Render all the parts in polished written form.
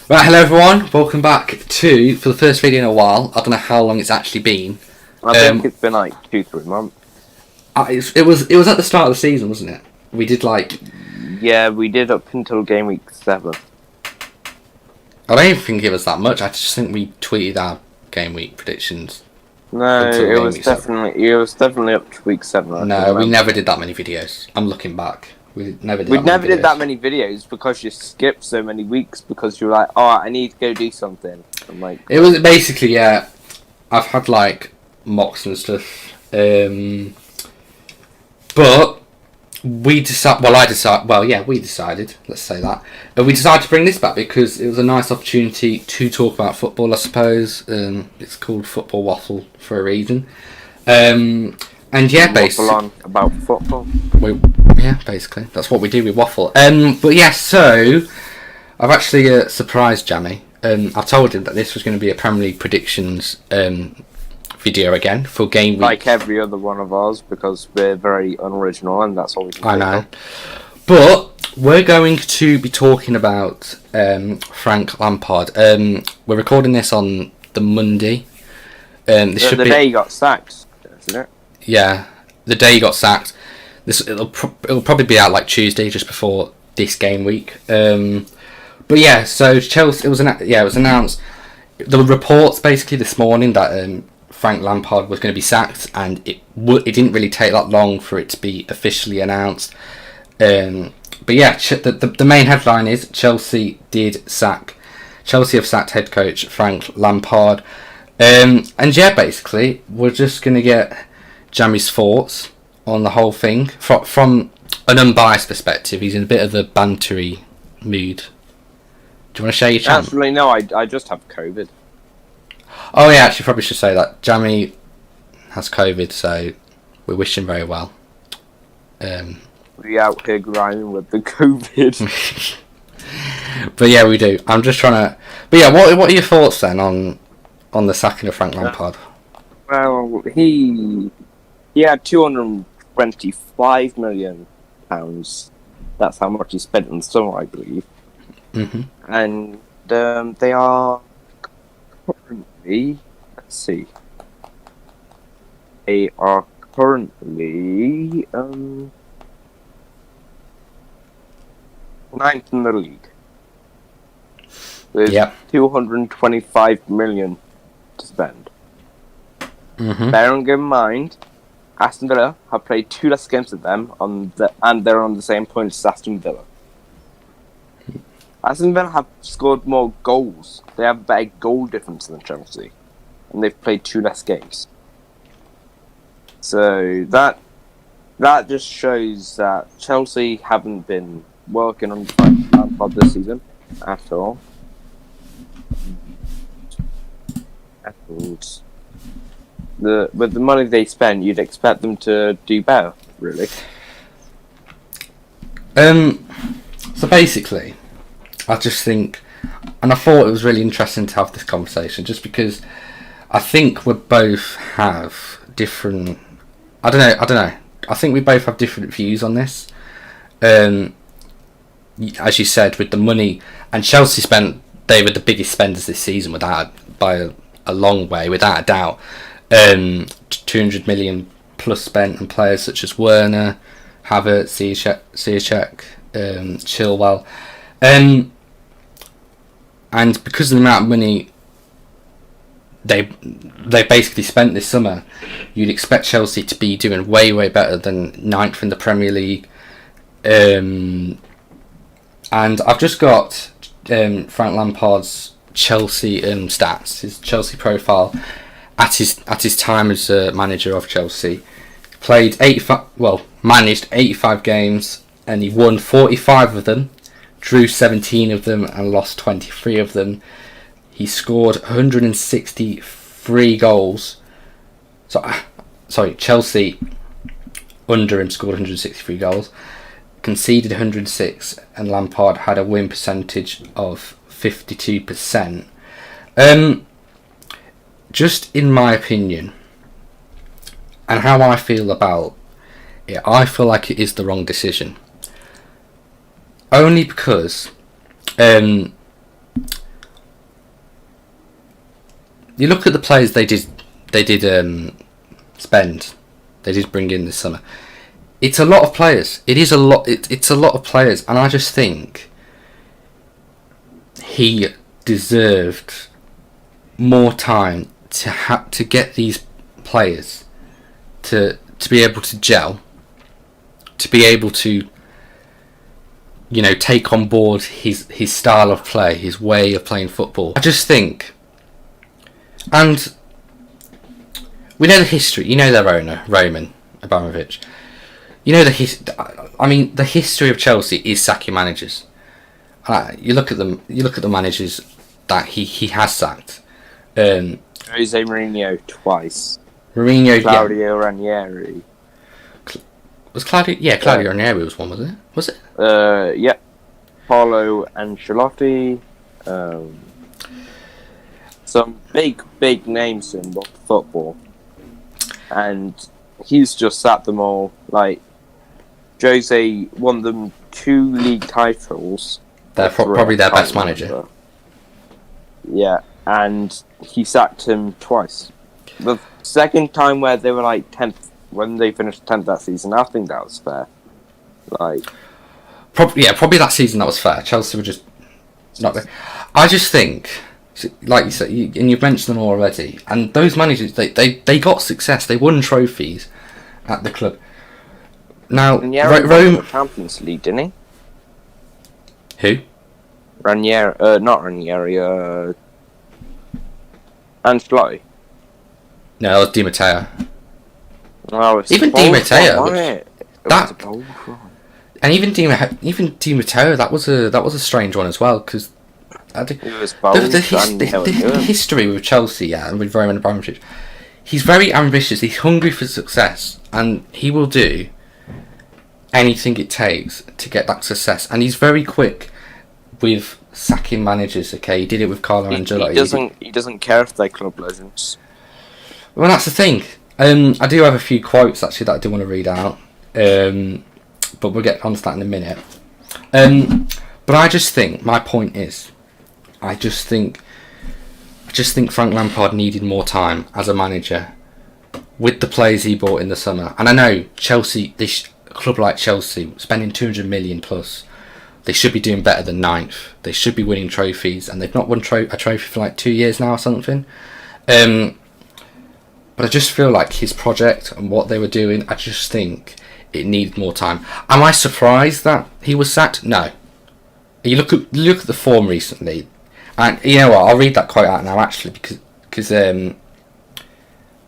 Right, hello everyone. Welcome back for the first video in a while. I don't know how long it's actually been. I think it's been like 2-3 months. It was at the start of the season, wasn't it? We did Yeah, we did up until Gameweek 7. I don't even think it was that much. I just think we tweeted our game week predictions. No, it was definitely up to week 7. No, we never did that many videos. I'm looking back. We never did that many videos because you skipped so many weeks because you're like, oh, I need to go do something. I'm like, it was basically, yeah, I've had like mocks and stuff. But we decided, we decided, let's say that. We decided to bring this back because it was a nice opportunity to talk about football, I suppose. It's called Football Waffle for a reason. And yeah, basically on about football. Yeah, basically that's what we do with waffle. But yeah, so I've actually surprised Jammie. I've told him that this was going to be a Premier League predictions video again for game week. Like every other one of ours, because we're very unoriginal, and that's all we can do. I know, but we're going to be talking about Frank Lampard. We're recording this on the Monday. The day he got sacked, isn't it? Yeah, the day he got sacked. It'll probably be out like Tuesday, just before this game week. But yeah, so Chelsea. It was announced. The reports basically this morning that Frank Lampard was going to be sacked, and it didn't really take that long for it to be officially announced. But yeah, the main headline is Chelsea have sacked head coach Frank Lampard. And yeah, basically we're just going to get Jammie's thoughts on the whole thing from an unbiased perspective. He's in a bit of a bantery mood. Do you want to share your chant? Actually, no, I just have COVID. Oh yeah, actually probably should say that. Jammie has COVID, so we wish him very well. We out here grinding with the COVID. But yeah, we do. I'm just trying to... But yeah, what are your thoughts then on the sacking of Frank Lampard? Well, he had £225 million. That's how much he spent in the summer, I believe. Mm-hmm. And they are currently, let's see, they are currently ninth in the league with £225 million to spend. Mm-hmm. Bearing in mind, Aston Villa have played 2 less games than them, and they're on the same points as Aston Villa. Aston Villa have scored more goals. They have a better goal difference than Chelsea, and they've played 2 less games. So that just shows that Chelsea haven't been working on Frank Lampard this season at all. And with the money they spend, you'd expect them to do better, really. So basically, I just think, and I thought it was really interesting to have this conversation, just because I think we both have different. I don't know. I think we both have different views on this. As you said, with the money, and Chelsea they were the biggest spenders this season, by a long way, without a doubt. 200 million plus spent on players such as Werner, Havertz, Ziyech, Chilwell, and because of the amount of money they basically spent this summer, you'd expect Chelsea to be doing way better than 9th in the Premier League. And I've just got Frank Lampard's Chelsea stats, his Chelsea profile. At his time as manager of Chelsea, managed 85 games, and he won 45 of them, drew 17 of them, and lost 23 of them. He scored 163 goals. Chelsea under him scored 163 goals, conceded 106, and Lampard had a win percentage of 52%. Just in my opinion, and how I feel about it, I feel like it is the wrong decision. Only because you look at the players they did spend, they did bring in this summer. It's a lot of players. It is a lot. It's a lot of players, and I just think he deserved more time to get these players to be able to gel, to be able to, you know, take on board his style of play, his way of playing football. I just think, and we know the history. You know their owner, Roman Abramovich. You know the history of Chelsea is sacking managers. You look at them. You look at the managers that he has sacked. Jose Mourinho twice. Mourinho, Claudio Ranieri. Was Claudio? Yeah, Claudio Ranieri was one, wasn't it? Was it? Yeah. Paulo Ancelotti. Some big names in football, and he's just sat them all. Like Jose won them 2 league titles. They're probably their best manager. Yeah, and he sacked him twice. The second time where they were like 10th, when they finished 10th that season, I think that was fair. Like, probably that season that was fair. Chelsea were just not there. I just think, like you said, and you've mentioned them already, and those managers, they got success. They won trophies at the club. Now, Rome Champions League, didn't he? Who? Ranieri, not Ranieri, Ancelotti. No, that was Di Matteo. Oh, even Di Matteo, and even Di Matteo, that was a strange one as well, because the history with Chelsea, and with Roman Abramovich, he's very ambitious. He's hungry for success, and he will do anything it takes to get that success. And he's very quick with sacking managers. Okay, he did it with Carlo Ancelotti. He doesn't care if they're club legends. Well, that's the thing. I do have a few quotes actually that I do want to read out, but we'll get onto that in a minute. But I just think my point is, I just think Frank Lampard needed more time as a manager with the players he bought in the summer. And I know Chelsea, a club like Chelsea, spending 200 million plus, they should be doing better than 9th. They should be winning trophies, and they've not won a trophy for like 2 years now or something. But I just feel like his project and what they were doing, I just think it needed more time. Am I surprised that he was sacked? No. You look at the form recently, and you know what? I'll read that quote out now actually, because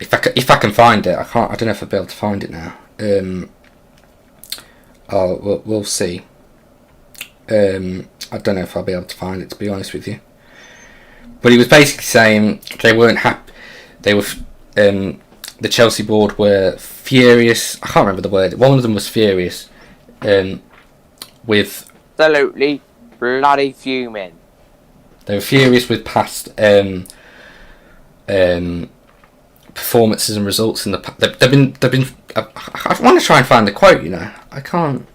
if I can find it, I can't. I don't know if I'll be able to find it now. We'll see. I don't know if I'll be able to find it, to be honest with you. But he was basically saying they weren't happy. They were. The Chelsea board were furious. I can't remember the word. One of them was furious. With absolutely bloody fuming. They were furious with past performances and results in the. They've been. I want to try and find the quote. You know, I can't.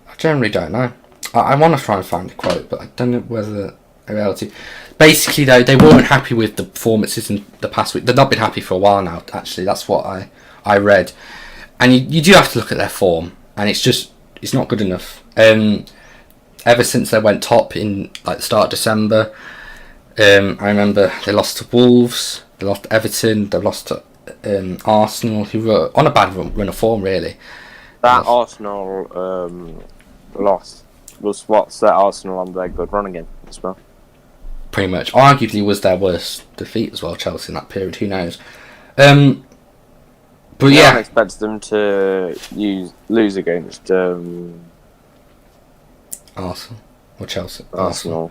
I generally don't know. I want to try and find the quote, but I don't know whether I'm able to. Basically, though, they weren't happy with the performances in the past week. They've not been happy for a while now. Actually, that's what I read. And you do have to look at their form, and it's not good enough. Ever since they went top in like the start of December, I remember they lost to Wolves, they lost to Everton, they lost to Arsenal, who were on a bad run of form really. That Arsenal loss was what set Arsenal on their good run again as well. Pretty much, arguably was their worst defeat as well, Chelsea in that period. Who knows? But yeah, no one expects them to lose against Arsenal or Chelsea. Arsenal.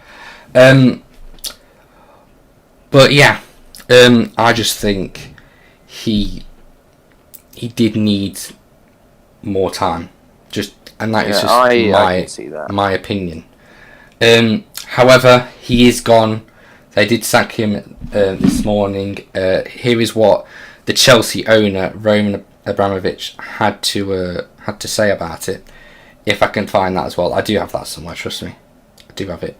But yeah, I just think he did need more time. And that is just my opinion. However, he is gone. They did sack him this morning. Here is what the Chelsea owner Roman Abramovich had to say about it. If I can find that as well, I do have that somewhere. Trust me, I do have it.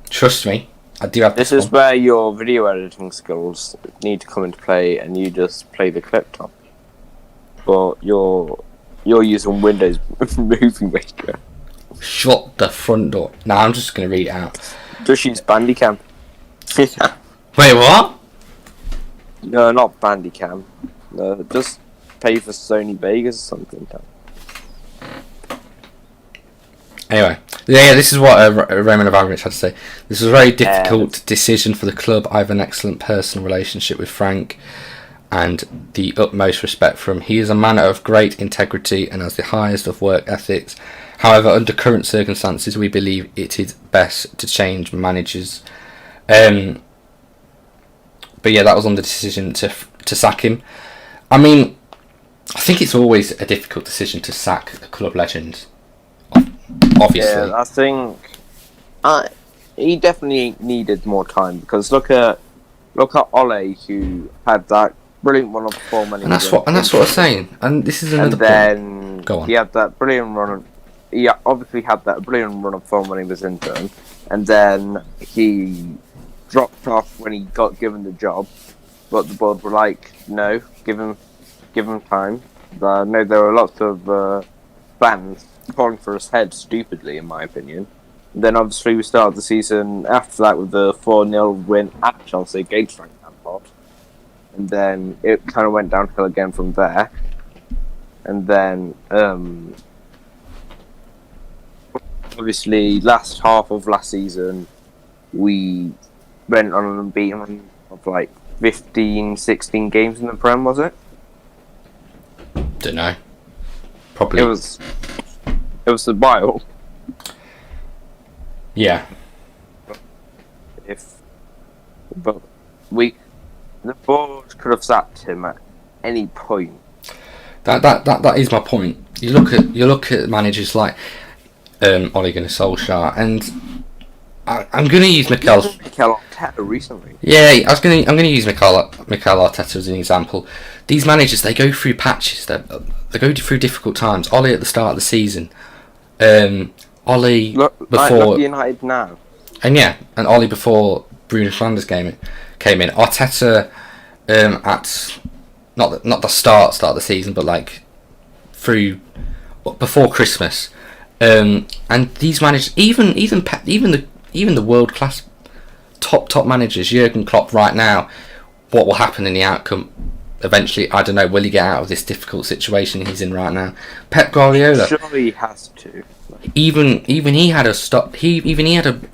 Trust me, I do have This this is one. where your video editing skills need to come into play, and you just play the clip top. But you're using Windows Movie Maker. Shut the front door. Nah, I'm just going to read it out. Just use Bandicam. Wait, what? No, not Bandicam. No, just pay for Sony Vegas or something. Anyway, yeah, this is what Roman Abramovich had to say. This was a very difficult decision for the club. I have an excellent personal relationship with Frank and the utmost respect for him. He is a man of great integrity and has the highest of work ethics. However, under current circumstances, we believe it is best to change managers. But yeah, that was on the decision to sack him. I mean, I think it's always a difficult decision to sack a club legend. Obviously. Yeah, I think he definitely needed more time, because look at Ole, who had that brilliant run of form, and that's what I'm saying. And this is another point. Go on. He had that brilliant run. He obviously had that brilliant run of form when he was intern, and then he dropped off when he got given the job. But the board were like, no, give him time. No, there were lots of fans calling for his head stupidly, in my opinion. And then obviously we started the season after that with the 4-0 win at Chelsea against Frank Lampard. And then it kind of went downhill again from there. And then obviously last half of last season we went on an unbeaten run of like 15, 16 games in the Prem, was it? Don't know. Probably. It was a while. Yeah. But the board could have sacked him at any point. That is my point. You look at managers like Ole Gunnar Solskjaer, and I'm going to use Mikel Arteta recently. Yeah, I'm going to use Mikel Arteta as an example. These managers, they go through patches. They go through difficult times. Ole at the start of the season. Ole before United now. And Ole before Bruno Fernandes came in. Arteta at not the start of the season, but like through before Christmas. And these managers, even the world class top managers, Jurgen Klopp right now, what will happen in the outcome eventually? I don't know. Will he get out of this difficult situation he's in right now? Pep Guardiola, surely he has to. Even he had a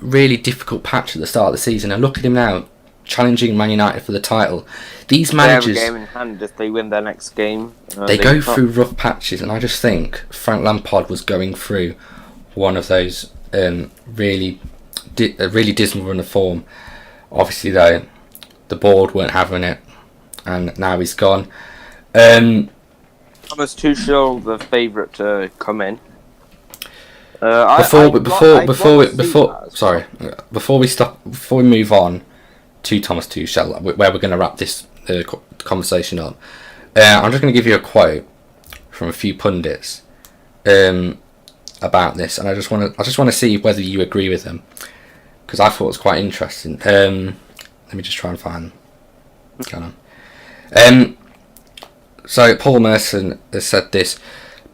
really difficult patch at the start of the season, and look at him now, challenging Man United for the title. These managers, they have a game in hand. If they win their next game, they go through rough patches, and I just think Frank Lampard was going through one of those really dismal run of form. Obviously, though, the board weren't having it, and now he's gone. Thomas Tuchel, the favourite to come in. Before we move on to Thomas Tuchel, where we're going to wrap this conversation up, I'm just going to give you a quote from a few pundits about this, and I just want to see whether you agree with them, because I thought it was quite interesting. Let me just try and find them. So Paul Merson has said this.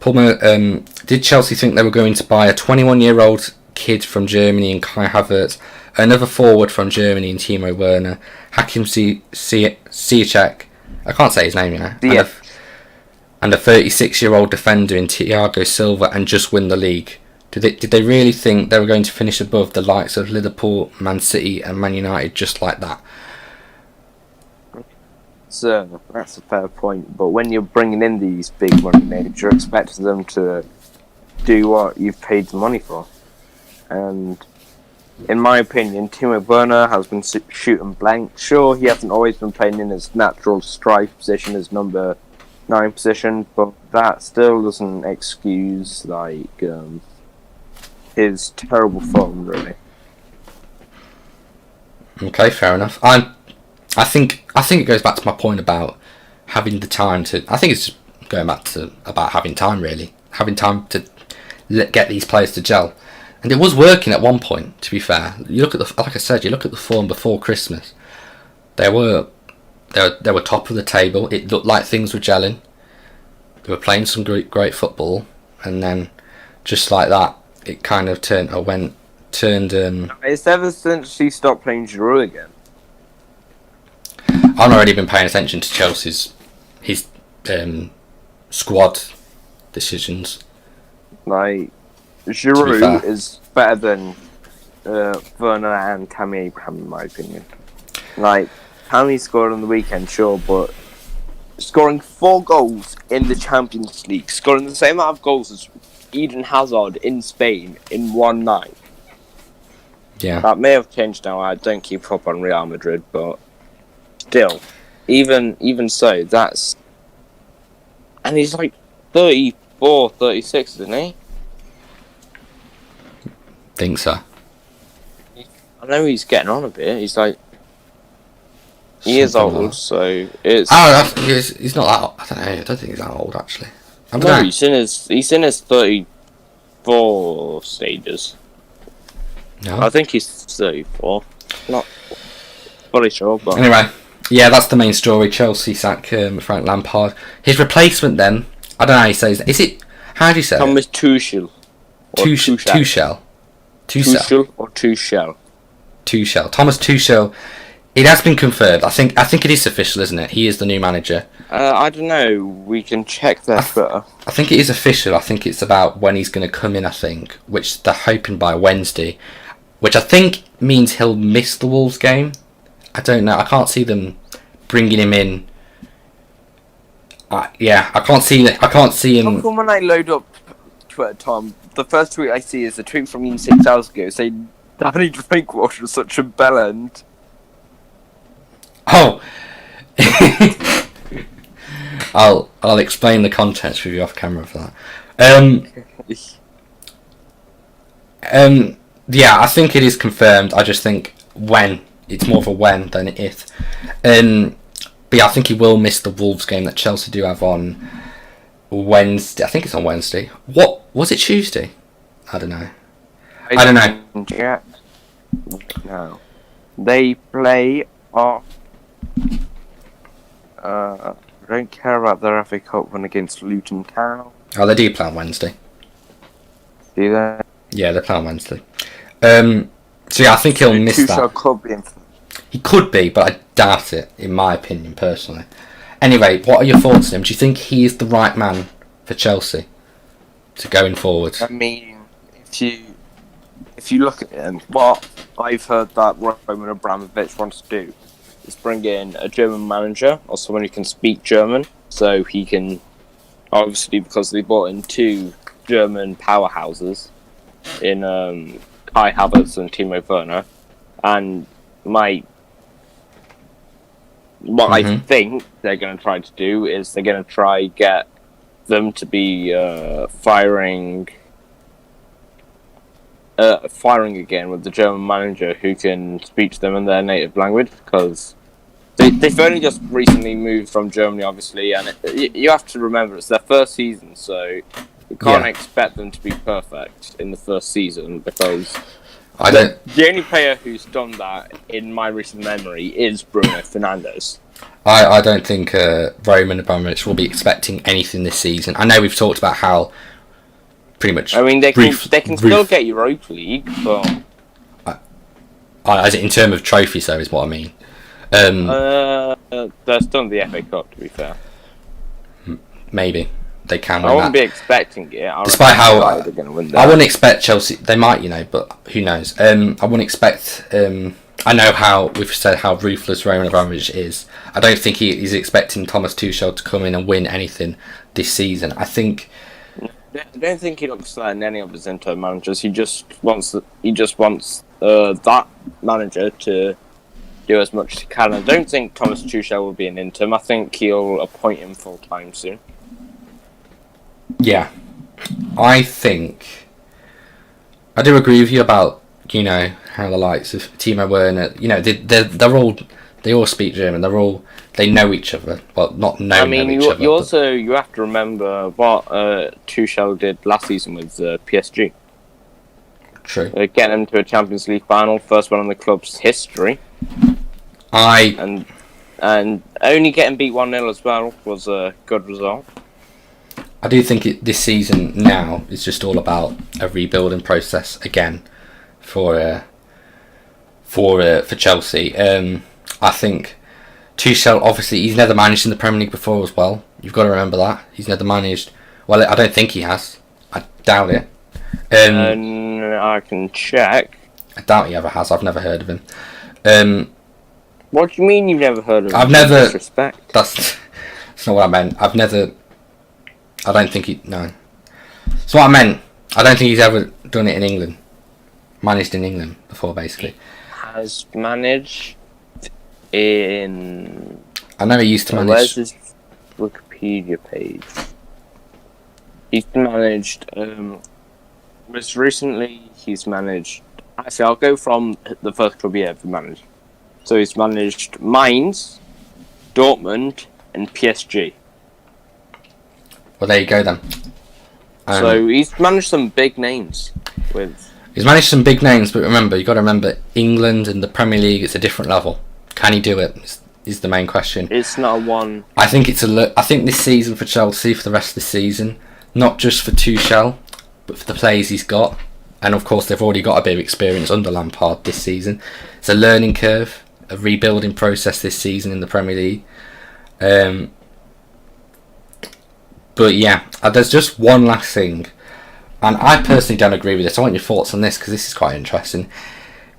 Did Chelsea think they were going to buy a 21-year-old kid from Germany in Kai Havertz, another forward from Germany in Timo Werner, Hakim Ziyech, I can't say his name, and a 36-year-old defender in Thiago Silva, and just win the league? Did they really think they were going to finish above the likes of Liverpool, Man City and Man United just like that? So that's a fair point, but when you're bringing in these big money names, you're expecting them to do what you've paid the money for. And in my opinion, Timo Werner has been shooting blank. Sure, he hasn't always been playing in his natural strike position, his number 9 position, but that still doesn't excuse his terrible form, really. Okay, fair enough. I think it goes back to my point about having the time to. I think it's going back to about having time, really, having time to get these players to gel. And it was working at one point, to be fair. You look at like I said, you look at the form before Christmas. They were top of the table. It looked like things were gelling. They were playing some great football, and then just like that, it kind of turned. It's ever since he stopped playing Giroud again. I've not really been paying attention to Chelsea's squad decisions. Like, Giroud is better than Werner and Tammy Abraham, in my opinion. Like, Tammy scored on the weekend, sure, but scoring 4 goals in the Champions League, scoring the same amount of goals as Eden Hazard in Spain in one night. Yeah. That may have changed now. I don't keep up on Real Madrid, but still, even so, that's... And he's like 34, 36, isn't he? Think so. I know he's getting on a bit. He's like... He is old, so it's... He's not that... I don't know. I don't think he's that old, actually. I don't know. He's in his 34 stages. No. I think he's 34. Not fully sure, but... Anyway, yeah, that's the main story. Chelsea sack Frank Lampard. His replacement, then... I don't know how you say it. Is it... How do you say Thomas Tuchel. Tuchel. Or Tuchel. Tuchel. Thomas Tuchel. It has been confirmed. I think it is official, isn't it? He is the new manager. I don't know. We can check that Twitter. I think it is official. I think it's about when he's going to come in, I think, which they're hoping by Wednesday, which I think means he'll miss the Wolves game. I don't know. I can't see them bringing him in. I can't see him. How come when I load up Twitter, Tom, the first tweet I see is a tweet from you 6 hours ago saying Danny Drinkwater is such a bellend. Oh, I'll explain the context with you off camera for that. Yeah, I think it is confirmed. I just think when it's more of a when than an if. But yeah, I think he will miss the Wolves game that Chelsea do have on Wednesday. I think it's on Wednesday. What was it? Tuesday? I don't know. I don't know. Check. No, they play off. I don't care about their FA Cup win against Luton Town. Oh, they do play on Wednesday. Do they? Yeah, they play on Wednesday. So yeah, I think he'll miss that. Could be in. He could be, but I doubt it, in my opinion, personally. Anyway, what are your thoughts on him? Do you think he is the right man for Chelsea to going forward? I mean, if you look at him, what I've heard that Roman Abramovich wants to do is bring in a German manager or someone who can speak German, so he can, obviously because they brought in 2 German powerhouses in Kai Havertz and Timo Werner, and I think they're going to try to do is they're going to try get them to be firing again with the German manager who can speak to them in their native language, because they've only just recently moved from Germany, obviously, and you have to remember it's their first season, so you can't expect them to be perfect in the first season, because the only player who's done that in my recent memory is Bruno Fernandes. I don't think Roman Abramovich will be expecting anything this season. I know we've talked about how pretty much. I mean, they can still get Europa League, but as in terms of trophies, though, is what I mean. They're still in the FA Cup, to be fair. Maybe they can. I wouldn't be expecting it. Despite how they're going to win that. I wouldn't expect Chelsea. They might, but who knows? I wouldn't expect. I know how we've said how ruthless Roman Abramovich is. I don't think he's expecting Thomas Tuchel to come in and win anything this season. I don't think he looks like any of his interim managers. He just wants that manager to do as much as he can. I don't think Thomas Tuchel will be an interim. I think he'll appoint him full time soon. Yeah, I do agree with you about how the likes of Timo Werner, they all speak German. They know each other. Well, not know. I mean, know each other, you have to remember what Tuchel did last season with PSG. True. Getting them to a Champions League final, first one in the club's history. And only getting beat 1-0 as well was a good result. I do think this season now is just all about a rebuilding process again for Chelsea. I think Tuchel, obviously, he's never managed in the Premier League before as well. You've got to remember that. He's never managed... Well, I don't think he has. I doubt it. I can check. I doubt he ever has. I've never heard of him. What do you mean you've never heard of him? I've never... Disrespect. That's not what I meant. I don't think he... No. That's what I meant. I don't think he's ever done it in England. Managed in England before, basically. Has managed in... I know he used to manage... Where's his Wikipedia page? He's managed... most recently, he's managed... Actually, I'll go from the first club he ever managed. So he's managed Mainz, Dortmund, and PSG. Well, there you go then. So he's managed some big names with... He's managed some big names, but remember, you've got to remember, England and the Premier League, it's a different level. Can he do it? Is the main question. It's not a one... I think I think this season for Chelsea, for the rest of the season, not just for Tuchel, but for the players he's got, and of course they've already got a bit of experience under Lampard this season. It's a learning curve, a rebuilding process this season in the Premier League. But yeah, there's just one last thing. And I personally don't agree with this. I want your thoughts on this because this is quite interesting.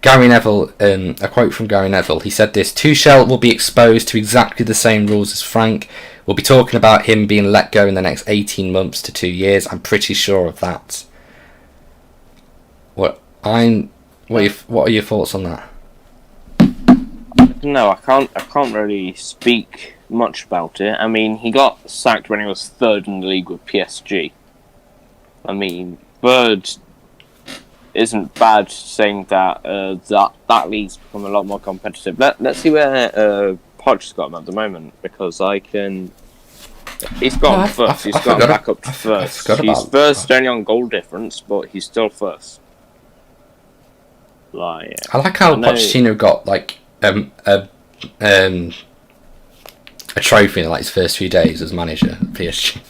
Gary Neville, a quote from Gary Neville, he said this: Tuchel will be exposed to exactly the same rules as Frank. We'll be talking about him being let go in the next 18 months to 2 years. I'm pretty sure of that. What are your thoughts on that? No, I can't really speak much about it. I mean, he got sacked when he was third in the league with PSG. I mean, third isn't bad, saying that that league's become a lot more competitive. Let's see where Poch's got him at the moment, because he's got first. He's got back up to first. He's first only on goal difference, but he's still first. I like how Pochettino got like a trophy in like his first few days as manager at PSG.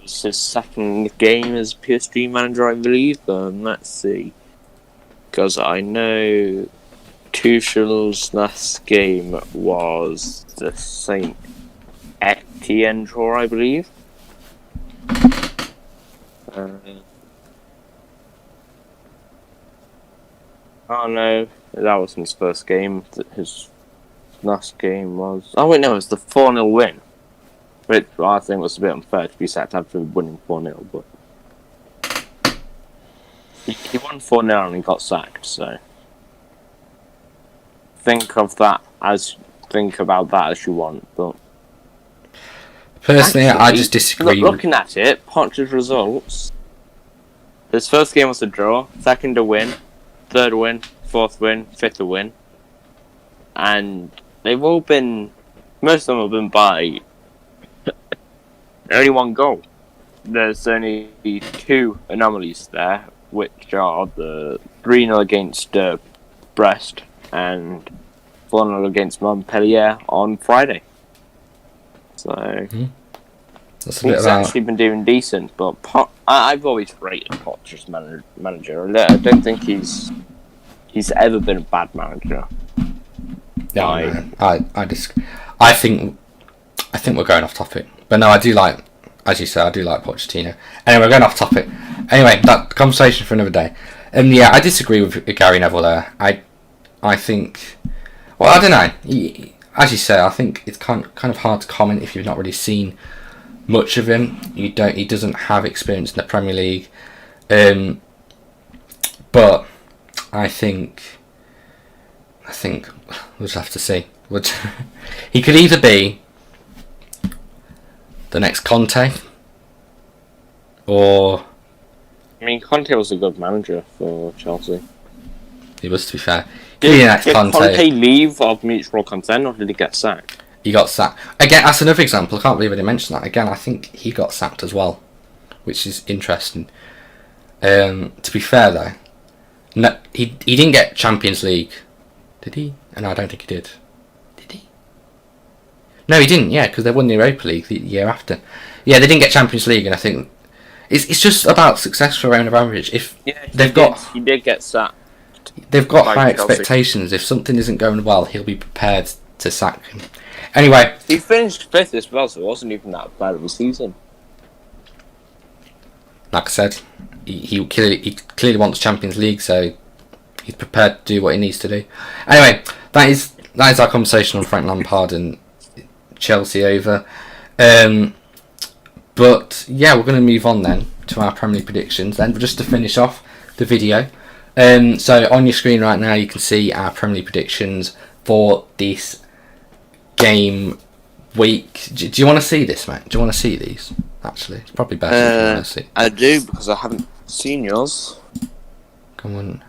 It's his second game as PSG manager, I believe. Let's see, because I know Tuchel's last game was the Saint Etienne draw, I believe. Oh no, that wasn't his first game. His last game was... Oh wait, no, it was the 4-0 win. Which I think was a bit unfair to be sacked after winning 4-0, but... He won 4-0 and he got sacked, so... Think about that as you want, but... Personally, actually, I just disagree. Looking at it, Poch's results... His first game was a draw, second a win, third win, fourth win, fifth a win. And they've all been... Most of them have been by... only one goal. There's only two anomalies there, which are the 3-0 against Brest and 4-0 against Montpellier on Friday. So he's actually been doing decent, but I've always rated Poch as manager. I don't think he's ever been a bad manager. No, I think we're going off topic. But no, I do like, as you said, I do like Pochettino. Anyway, we're going off topic. Anyway, that conversation for another day. Yeah, I disagree with Gary Neville there. I think, well, I don't know. As you say, I think it's kind of hard to comment if you've not really seen much of him. He doesn't have experience in the Premier League. But I think we'll just have to see. He could either be the next Conte, or... I mean, Conte was a good manager for Chelsea. He was, to be fair. Did Conte leave of mutual consent, or did he get sacked? He got sacked. Again, that's another example. I can't believe I didn't mention that. Again, I think he got sacked as well, which is interesting. To be fair though, no, he didn't get Champions League, did he? No, I don't think he did. Did he? No, he didn't. Yeah, because they won the Europa League the year after. Yeah, they didn't get Champions League, and I think it's just about success for Roman Abramovich. If he did get sacked. They've got high expectations. If something isn't going well, he'll be prepared to sack him. Anyway, he finished 5th as well, so it wasn't even that bad of a season. Like I said, he clearly wants Champions League, so he's prepared to do what he needs to do. Anyway, that is our conversation on Frank Lampard and Chelsea over. But yeah, we're going to move on then to our Premier League predictions. Then just to finish off the video. So on your screen right now, you can see our Premier League predictions for this game week. Do you want to see this, mate? Do you want to see these? Actually, it's probably better if you want to see. I do, because I haven't seen yours. Come on,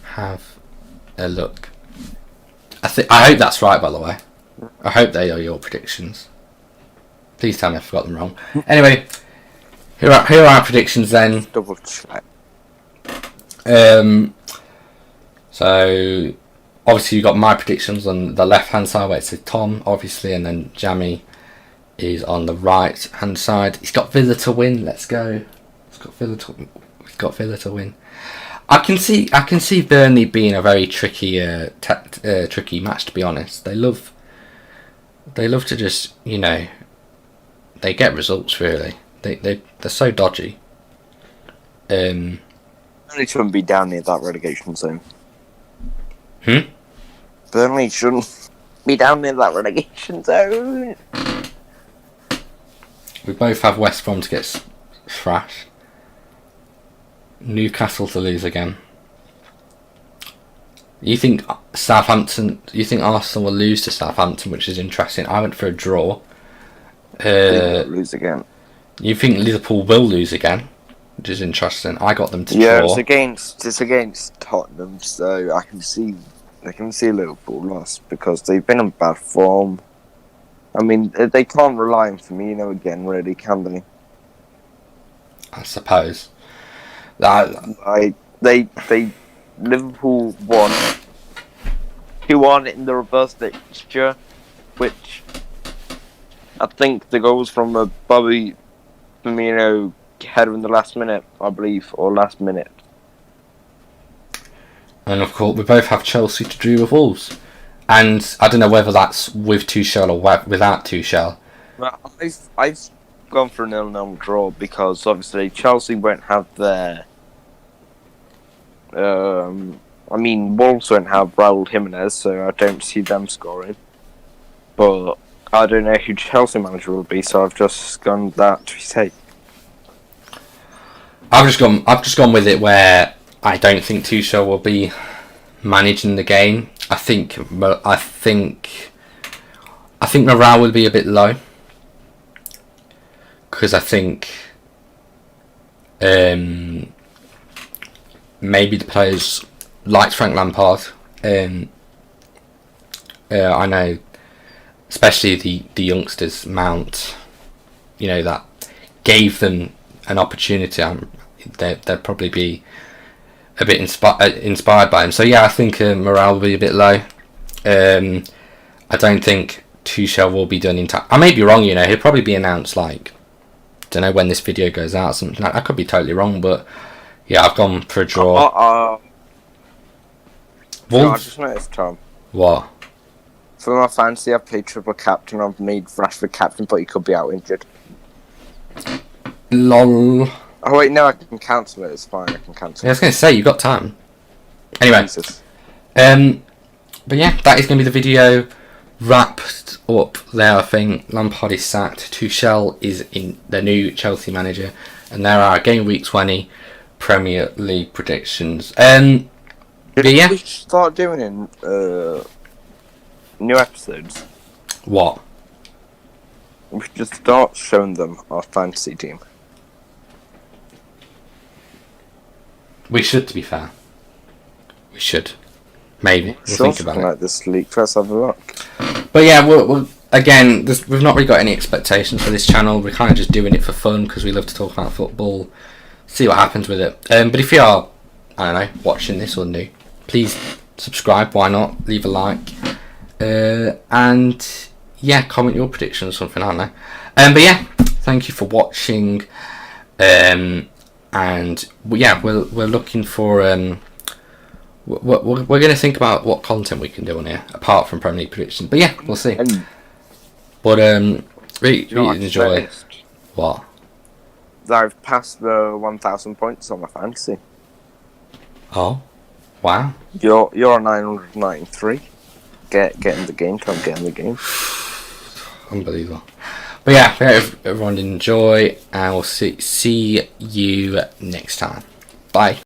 have a look. I hope that's right, by the way. I hope they are your predictions. Please tell me I forgot them wrong. Anyway, here are our predictions then. Double check. So obviously you've got my predictions on the left hand side where it says Tom, obviously, and then Jammie is on the right hand side. He's got Villa to win. Let's go. He's got Villa to win. I can see Burnley being a very tricky tricky match, to be honest. They love to just, they get results really. They're so dodgy. Burnley shouldn't be down near that relegation zone. Burnley shouldn't be down near that relegation zone. We both have West Brom to get thrashed. Newcastle to lose again. You think Southampton? You think Arsenal will lose to Southampton, which is interesting. I went for a draw. Lose again. You think Liverpool will lose again, which is interesting. I got them to draw. Yeah, it's against Tottenham, so I can see Liverpool lost because they've been in bad form. I mean, they can't rely on Firmino again, really, can they? I suppose. Liverpool won 2-1 in the reverse fixture, which I think the goals from a Bobby Firmino header in the last minute, I believe, or last minute. And of course, we both have Chelsea to do with Wolves. And I don't know whether that's with Tuchel or without Tuchel. Well, I've gone for a 0-0 draw because obviously Chelsea won't have their. Wolves won't have Raúl Jimenez, so I don't see them scoring. But I don't know who Chelsea manager will be, so I've just gone that to say. I've just gone with it where I don't think Tuchel will be managing the game. I think morale will be a bit low because I think maybe the players liked Frank Lampard. I know, especially the youngsters, Mount. That gave them an opportunity. They'd probably be a bit inspired by him. So yeah, I think morale will be a bit low. I don't think Tuchel will be done in time. I may be wrong, he'll probably be announced don't know when this video goes out, something like that. I could be totally wrong, but yeah, I've gone for a draw. No, I just noticed, Tom. What? For my fantasy, I've played triple captain. I've made Rashford captain, but he could be out injured. Lol. Oh wait, no, I can cancel it. It's fine. I can cancel. Yeah, I was going to say you've got time. Anyway, Jesus. But yeah, that is going to be the video wrapped up there. I think Lampard is sacked. Tuchel is in the new Chelsea manager, and there are Game Week 20 Premier League predictions. Did we start doing new episodes? What? We should just start showing them our fantasy team. We should, to be fair. We should. Maybe. We'll think about it. Like this leak. Let's have a look. But yeah, we'll again, we've not really got any expectations for this channel. We're kind of just doing it for fun because we love to talk about football. see what happens with it. But if you are, I don't know, watching this or new, please subscribe. Why not? Leave a like. And yeah, comment your predictions or something. I don't know. But yeah, thank you for watching. And yeah, we're looking for we're going to think about what content we can do on here apart from Premier League predictions. But yeah, we'll see. But really enjoy what I've passed the 1,000 points on my fantasy. Oh, wow! You're 993. Get in the game. Come get in the game. Unbelievable. But yeah, everyone enjoy, and we'll see you next time. Bye.